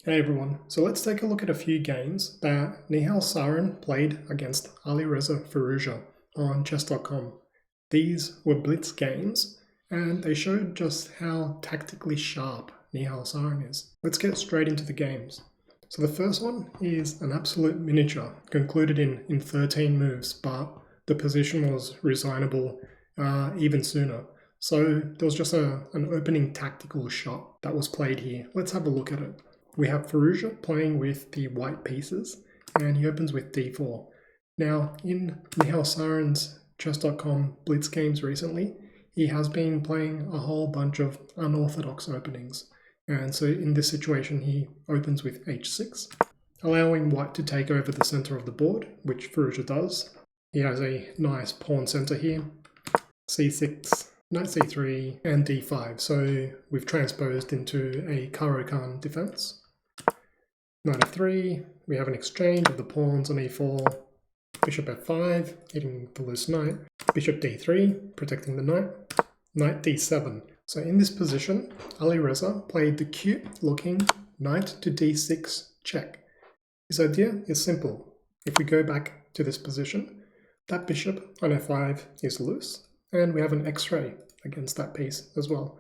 Hey everyone, so let's take a look at a few games that Nihal Sarin played against Alireza on Chess.com. These were blitz games, and they showed just how tactically sharp Nihal Sarin is. Let's get straight into the games. So the first one is an absolute miniature, concluded in 13 moves, but the position was resignable even sooner. So there was just an opening tactical shot that was played here. Let's have a look at it. We have Firouzja playing with the white pieces, and he opens with d4. Now, in Nihal Sarin's Chess.com blitz games recently, he has been playing a whole bunch of unorthodox openings. And so in this situation, he opens with h6, allowing white to take over the center of the board, which Firouzja does. He has a nice pawn center here, c6, knight c3, and d5. So we've transposed into a Caro-Kann defense. Knight f3, we have an exchange of the pawns on e4, bishop f5, hitting the loose knight, bishop d3, protecting the knight, knight d7. So in this position, Alireza played the cute-looking knight to d6 check. His idea is simple. If we go back to this position, that bishop on f5 is loose, and we have an x-ray against that piece as well.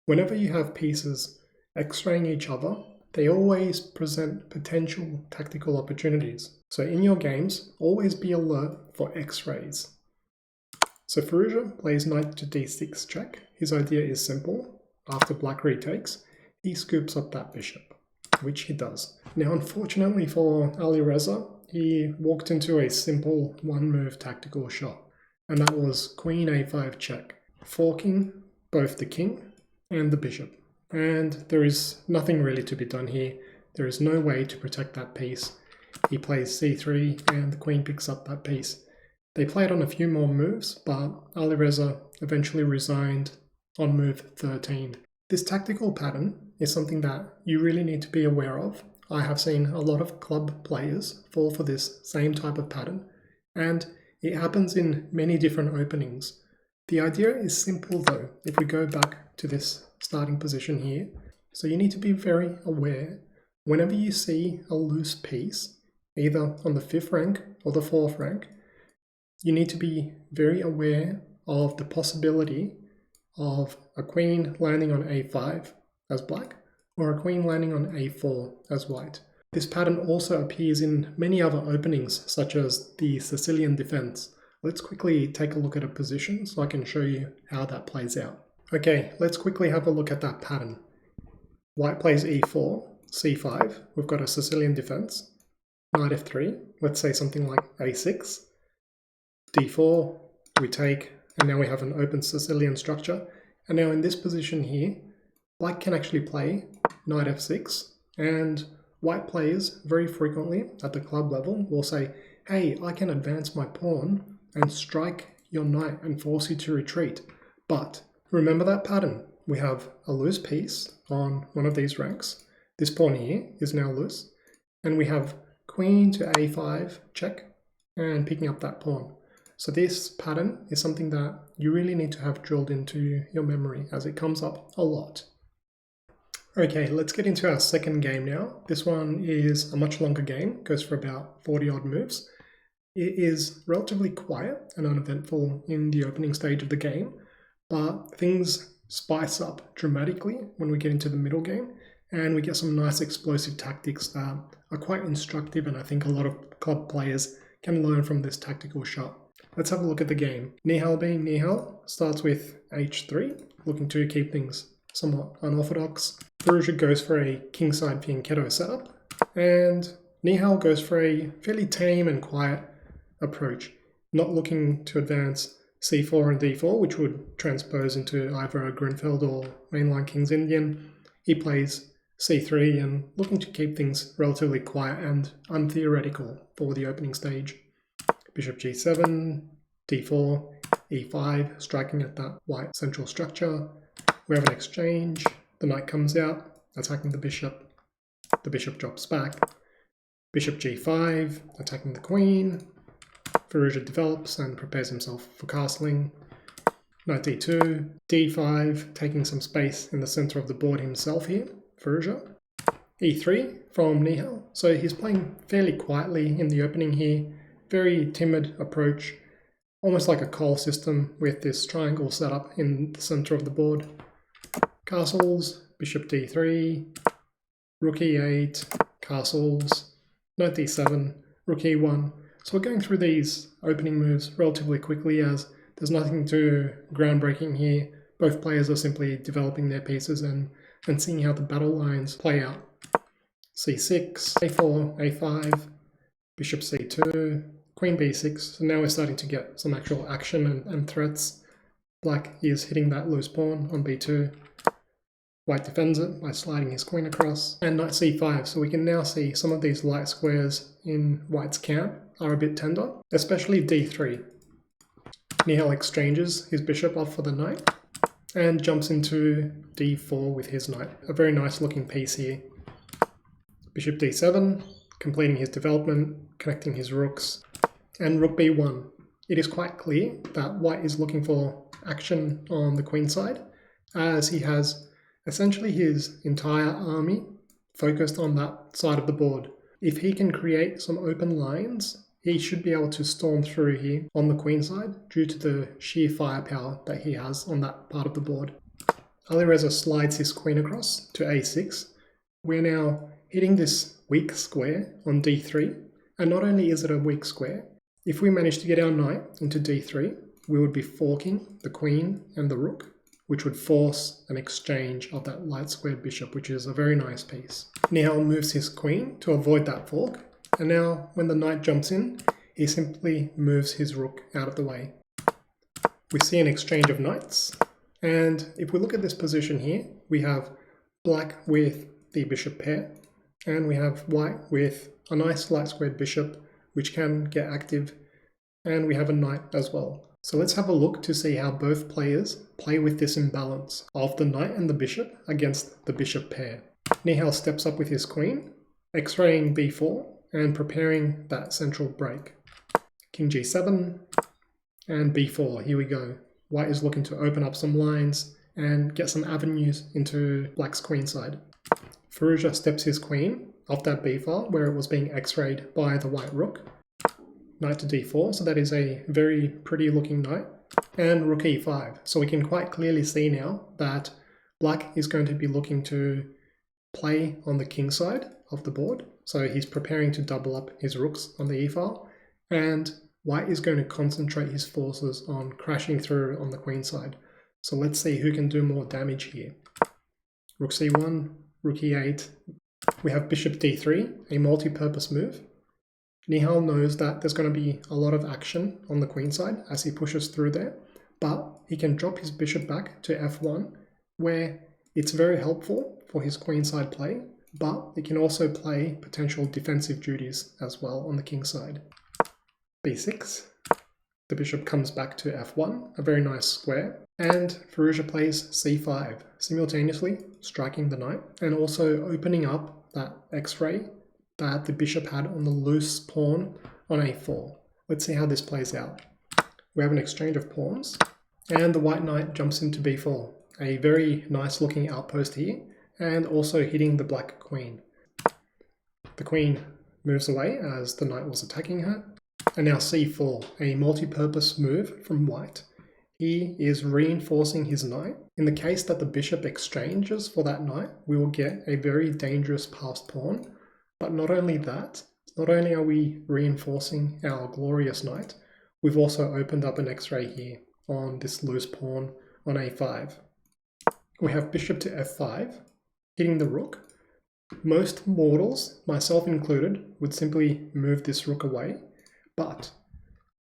Whenever you have pieces x-raying each other, they always present potential tactical opportunities. So in your games, always be alert for x-rays. So Firouzja plays knight to d6 check. His idea is simple. After black retakes, he scoops up that bishop, which he does. Now, unfortunately for Alireza, he walked into a simple one-move tactical shot, and that was queen a5 check, forking both the king and the bishop. And there is nothing really to be done here. There is no way to protect that piece. He plays c3 and the queen picks up that piece. They played on a few more moves, but Alireza eventually resigned on move 13. This tactical pattern is something that you really need to be aware of. I have seen a lot of club players fall for this same type of pattern, and it happens in many different openings. The idea is simple though, if we go back to this starting position here. So you need to be very aware whenever you see a loose piece, either on the 5th rank or the 4th rank, you need to be very aware of the possibility of a queen landing on a5 as black or a queen landing on a4 as white. This pattern also appears in many other openings, such as the Sicilian defense. Let's quickly take a look at a position so I can show you how that plays out. Okay, let's quickly have a look at that pattern. White plays e4, c5, we've got a Sicilian defense, knight f3, let's say something like a6, d4, we take, and now we have an open Sicilian structure. And now in this position here, black can actually play knight f6, and white players very frequently at the club level will say, hey, I can advance my pawn and strike your knight and force you to retreat. But remember that pattern. We have a loose piece on one of these ranks. This pawn here is now loose. And we have queen to a5 check and picking up that pawn. So this pattern is something that you really need to have drilled into your memory as it comes up a lot. Okay, let's get into our second game now. This one is a much longer game, goes for about 40 odd moves. It is relatively quiet and uneventful in the opening stage of the game, but things spice up dramatically when we get into the middle game, and we get some nice explosive tactics that are quite instructive, and I think a lot of club players can learn from this tactical shot. Let's have a look at the game. Nihal being Nihal starts with h3, looking to keep things somewhat unorthodox. Firouzja goes for a kingside fianchetto setup, and Nihal goes for a fairly tame and quiet approach, not looking to advance c4 and d4, which would transpose into either a Grenfell or mainline King's Indian. He plays c3 and looking to keep things relatively quiet and untheoretical for the opening stage. Bishop g7, d4, e5, striking at that white central structure. We have an exchange, the knight comes out, attacking the bishop drops back. Bishop g5, attacking the queen. Firouzja develops and prepares himself for castling. Knight d2, d5, taking some space in the center of the board himself here, Firouzja. e3 from Nihal. So he's playing fairly quietly in the opening here, very timid approach, almost like a call system with this triangle set up in the center of the board. Castles, bishop d3, rook e8, castles, knight d7, rook e1. So we're going through these opening moves relatively quickly as there's nothing too groundbreaking here. Both players are simply developing their pieces and seeing how the battle lines play out. c6, a4, a5, bishop c2, queen b6. So now we're starting to get some actual action and threats. Black is hitting that loose pawn on b2. White defends it by sliding his queen across, and knight c5. So we can now see some of these light squares in White's camp are a bit tender, especially d3. Nihal exchanges his bishop off for the knight and jumps into d4 with his knight. A very nice looking piece here. Bishop d7, completing his development, connecting his rooks, and rook b1. It is quite clear that White is looking for action on the queen side, as he has essentially his entire army focused on that side of the board. If he can create some open lines, he should be able to storm through here on the queen side due to the sheer firepower that he has on that part of the board. Alireza slides his queen across to a6. We're now hitting this weak square on d3, and not only is it a weak square, if we manage to get our knight into d3, we would be forking the queen and the rook, which would force an exchange of that light squared bishop, which is a very nice piece. Nihal moves his queen to avoid that fork, and now when the knight jumps in, he simply moves his rook out of the way. We see an exchange of knights, and if we look at this position here, we have black with the bishop pair, and we have white with a nice light squared bishop, which can get active, and we have a knight as well. So let's have a look to see how both players play with this imbalance of the knight and the bishop against the bishop pair. Nihal steps up with his queen, x-raying b4 and preparing that central break. King g7 and b4, here we go. White is looking to open up some lines and get some avenues into black's queen side. Firouzja steps his queen off that b file where it was being x-rayed by the white rook. Knight to d4, so that is a very pretty looking knight, and rook e5. So we can quite clearly see now that black is going to be looking to play on the king side of the board. So he's preparing to double up his rooks on the e-file, and white is going to concentrate his forces on crashing through on the queen side. So let's see who can do more damage here. Rook c1, rook e8. We have bishop d3, a multi-purpose move. Nihal knows that there's going to be a lot of action on the queen side as he pushes through there, but he can drop his bishop back to f1, where it's very helpful for his queenside play, but it can also play potential defensive duties as well on the king side. b6, the bishop comes back to f1, a very nice square, and Firouzja plays c5, simultaneously striking the knight and also opening up that x-ray that the bishop had on the loose pawn on a4. Let's see how this plays out. We have an exchange of pawns, and the white knight jumps into b4, a very nice looking outpost here, and also hitting the black queen. The queen moves away as the knight was attacking her, and now c4, a multi-purpose move from white. He is reinforcing his knight. In the case that the bishop exchanges for that knight, we will get a very dangerous passed pawn. But not only that, not only are we reinforcing our glorious knight, we've also opened up an x-ray here on this loose pawn on a5. We have bishop to f5, hitting the rook. Most mortals, myself included, would simply move this rook away, but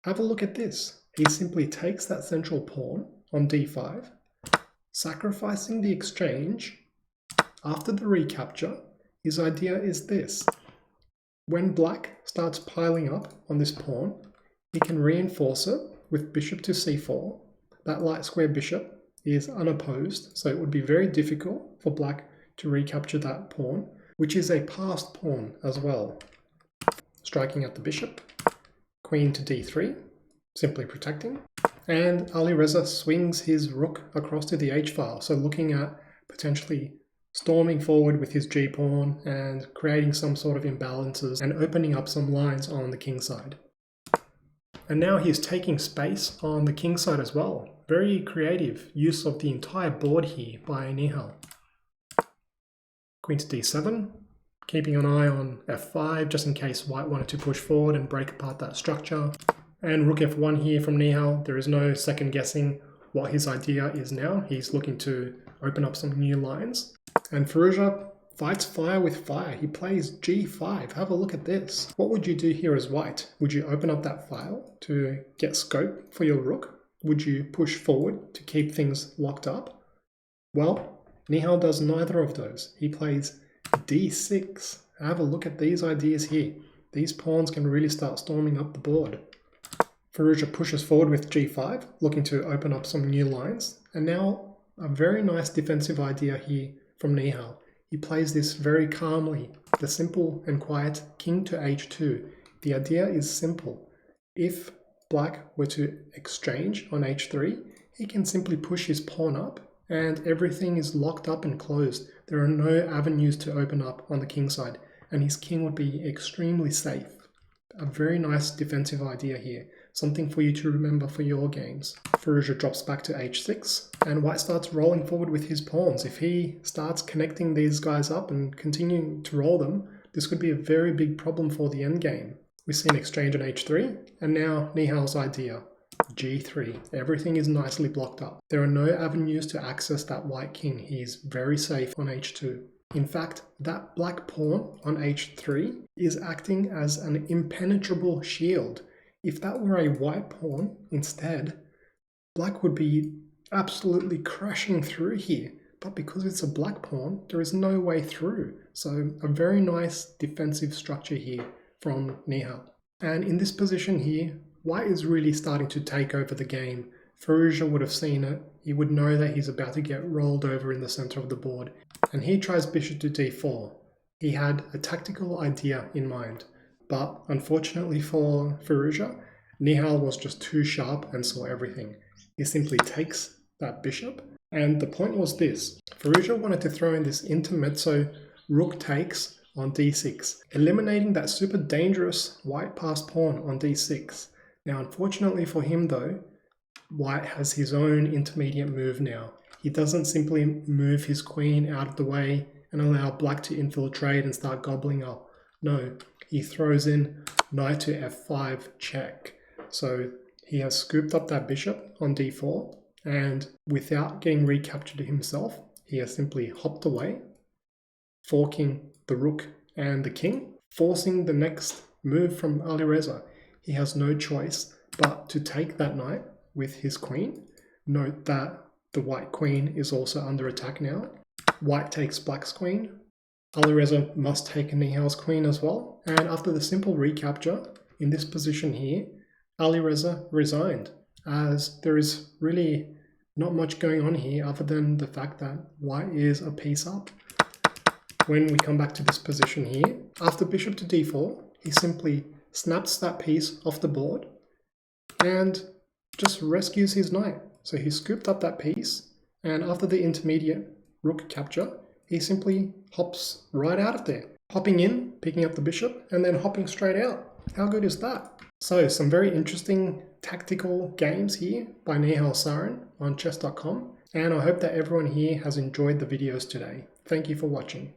have a look at this. He simply takes that central pawn on d5, sacrificing the exchange. After the recapture, his idea is this. When black starts piling up on this pawn, he can reinforce it with bishop to c4. That light square bishop is unopposed, so it would be very difficult for black to recapture that pawn, which is a passed pawn as well. Striking at the bishop, queen to d3, simply protecting, and Alireza swings his rook across to the h-file, so looking at potentially storming forward with his g-pawn and creating some sort of imbalances and opening up some lines on the king side. And now he's taking space on the king side as well. Very creative use of the entire board here by Nihal. Queen to d7, keeping an eye on f5 just in case white wanted to push forward and break apart that structure. And rook f1 here from Nihal. There is no second guessing what his idea is now. He's looking to open up some new lines. And Firouzja fights fire with fire. He plays g5. Have a look at this. What would you do here as white? Would you open up that file to get scope for your rook? Would you push forward to keep things locked up? Well, Nihal does neither of those. He plays d6. Have a look at these ideas here. These pawns can really start storming up the board. Firouzja pushes forward with g5, looking to open up some new lines. And now a very nice defensive idea here from Nihal. He plays this very calmly, the simple and quiet king to h2. The idea is simple. If black were to exchange on h3, he can simply push his pawn up and everything is locked up and closed. There are no avenues to open up on the king side, and his king would be extremely safe. A very nice defensive idea here. Something for you to remember for your games. Firouzja drops back to h6, and white starts rolling forward with his pawns. If he starts connecting these guys up and continuing to roll them, this could be a very big problem for the endgame. We see an exchange on h3, and now Nihal's idea. g3. Everything is nicely blocked up. There are no avenues to access that white king. He is very safe on h2. In fact, that black pawn on h3 is acting as an impenetrable shield. If that were a white pawn instead, black would be absolutely crashing through here. But because it's a black pawn, there is no way through. So a very nice defensive structure here from Nihal. And in this position here, white is really starting to take over the game. Firouzja would have seen it. He would know that he's about to get rolled over in the center of the board. And he tries bishop to d4. He had a tactical idea in mind. But unfortunately for Firouzja, Nihal was just too sharp and saw everything. He simply takes that bishop. And the point was this. Firouzja wanted to throw in this intermezzo rook takes on d6, eliminating that super dangerous white passed pawn on d6. Now, unfortunately for him though, white has his own intermediate move now. He doesn't simply move his queen out of the way and allow black to infiltrate and start gobbling up. No, he throws in knight to f5 check. So he has scooped up that bishop on d4, and without getting recaptured himself, he has simply hopped away, forking the rook and the king, forcing the next move from Alireza. He has no choice but to take that knight with his queen. Note that the white queen is also under attack now. White takes black's queen. Alireza must take Nihal's queen as well. And after the simple recapture, in this position here, Alireza resigned, as there is really not much going on here other than the fact that white is a piece up. When we come back to this position here, after bishop to d4, he simply snaps that piece off the board and just rescues his knight. So he scooped up that piece, and after the intermediate rook capture, he simply hops right out of there. Hopping in, picking up the bishop, and then hopping straight out. How good is that? So some very interesting tactical games here by Nihal Sarin on chess.com, and I hope that everyone here has enjoyed the videos today. Thank you for watching.